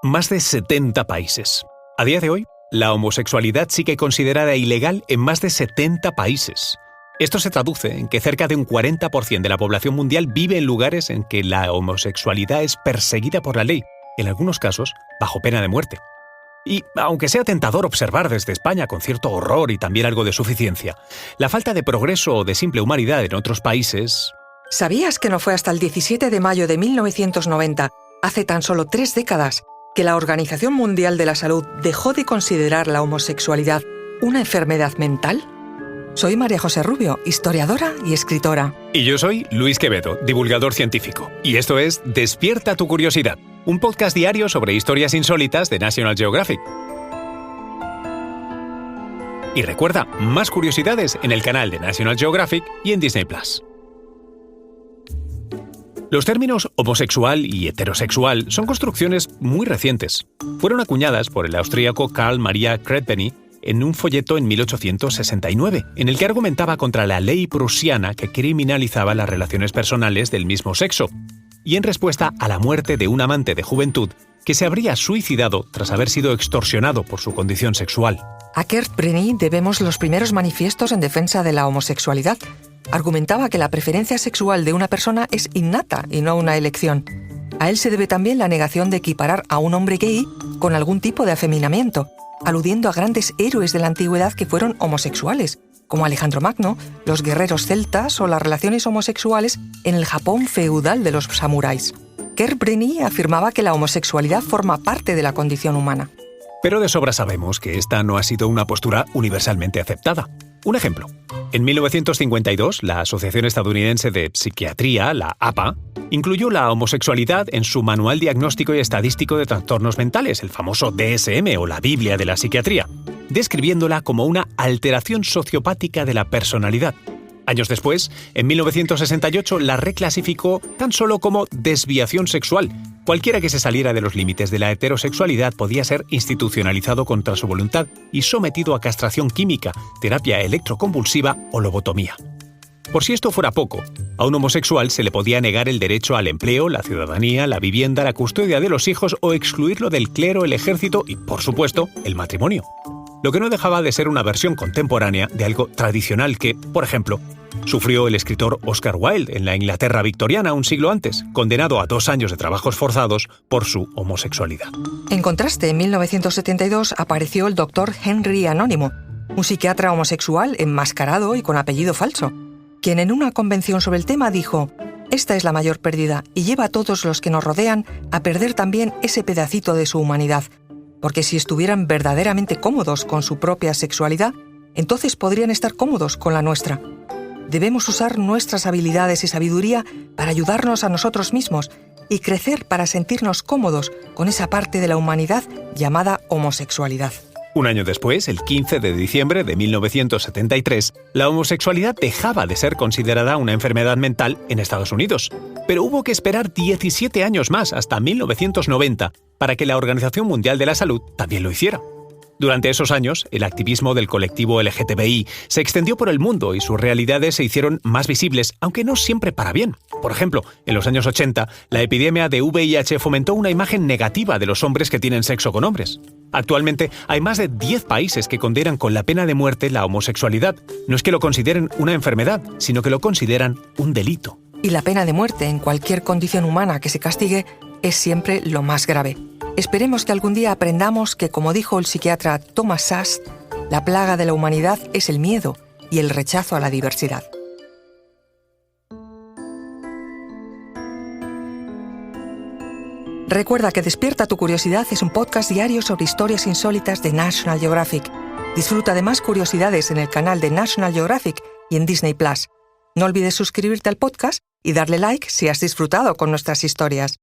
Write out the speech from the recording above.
más de 70 países. A día de hoy, la homosexualidad sigue considerada ilegal en más de 70 países. Esto se traduce en que cerca de un 40% de la población mundial vive en lugares en que la homosexualidad es perseguida por la ley, en algunos casos bajo pena de muerte. Y, aunque sea tentador observar desde España con cierto horror y también algo de suficiencia, la falta de progreso o de simple humanidad en otros países... ¿Sabías que no fue hasta el 17 de mayo de 1990, hace tan solo 3 décadas, que la Organización Mundial de la Salud dejó de considerar la homosexualidad una enfermedad mental? Soy María José Rubio, historiadora y escritora. Y yo soy Luis Quevedo, divulgador científico. Y esto es Despierta tu curiosidad, un podcast diario sobre historias insólitas de National Geographic. Y recuerda, más curiosidades en el canal de National Geographic y en Disney+. Los términos homosexual y heterosexual son construcciones muy recientes. Fueron acuñadas por el austríaco Karl Maria Kreppeny en un folleto en 1869, en el que argumentaba contra la ley prusiana que criminalizaba las relaciones personales del mismo sexo, y en respuesta a la muerte de un amante de juventud que se habría suicidado tras haber sido extorsionado por su condición sexual. A Kreppeny debemos los primeros manifiestos en defensa de la homosexualidad. Argumentaba que la preferencia sexual de una persona es innata y no una elección. A él se debe también la negación de equiparar a un hombre gay con algún tipo de afeminamiento, aludiendo a grandes héroes de la antigüedad que fueron homosexuales, como Alejandro Magno, los guerreros celtas o las relaciones homosexuales en el Japón feudal de los samuráis. Kreppeny afirmaba que la homosexualidad forma parte de la condición humana. Pero de sobra sabemos que esta no ha sido una postura universalmente aceptada. Un ejemplo. En 1952, la Asociación Estadounidense de Psiquiatría, la APA, incluyó la homosexualidad en su Manual Diagnóstico y Estadístico de Trastornos Mentales, el famoso DSM o la Biblia de la Psiquiatría, describiéndola como una alteración sociopática de la personalidad. Años después, en 1968, la reclasificó tan solo como desviación sexual. Cualquiera que se saliera de los límites de la heterosexualidad podía ser institucionalizado contra su voluntad y sometido a castración química, terapia electroconvulsiva o lobotomía. Por si esto fuera poco, a un homosexual se le podía negar el derecho al empleo, la ciudadanía, la vivienda, la custodia de los hijos o excluirlo del clero, el ejército y, por supuesto, el matrimonio. Lo que no dejaba de ser una versión contemporánea de algo tradicional que, por ejemplo, sufrió el escritor Oscar Wilde en la Inglaterra victoriana un siglo antes, condenado a 2 años de trabajos forzados por su homosexualidad. En contraste, en 1972 apareció el Dr. Henry Anónimo, un psiquiatra homosexual enmascarado y con apellido falso, quien en una convención sobre el tema dijo: «Esta es la mayor pérdida y lleva a todos los que nos rodean a perder también ese pedacito de su humanidad, porque si estuvieran verdaderamente cómodos con su propia sexualidad, entonces podrían estar cómodos con la nuestra. Debemos usar nuestras habilidades y sabiduría para ayudarnos a nosotros mismos y crecer para sentirnos cómodos con esa parte de la humanidad llamada homosexualidad». Un año después, el 15 de diciembre de 1973, la homosexualidad dejaba de ser considerada una enfermedad mental en Estados Unidos. Pero hubo que esperar 17 años más, hasta 1990, para que la Organización Mundial de la Salud también lo hiciera. Durante esos años, el activismo del colectivo LGTBI se extendió por el mundo y sus realidades se hicieron más visibles, aunque no siempre para bien. Por ejemplo, en los años 80, la epidemia de VIH fomentó una imagen negativa de los hombres que tienen sexo con hombres. Actualmente, hay más de 10 países que condenan con la pena de muerte la homosexualidad. No es que lo consideren una enfermedad, sino que lo consideran un delito. Y la pena de muerte en cualquier condición humana que se castigue es siempre lo más grave. Esperemos que algún día aprendamos que, como dijo el psiquiatra Thomas Szasz, la plaga de la humanidad es el miedo y el rechazo a la diversidad. Recuerda que Despierta tu curiosidad es un podcast diario sobre historias insólitas de National Geographic. Disfruta de más curiosidades en el canal de National Geographic y en Disney+. No olvides suscribirte al podcast y darle like si has disfrutado con nuestras historias.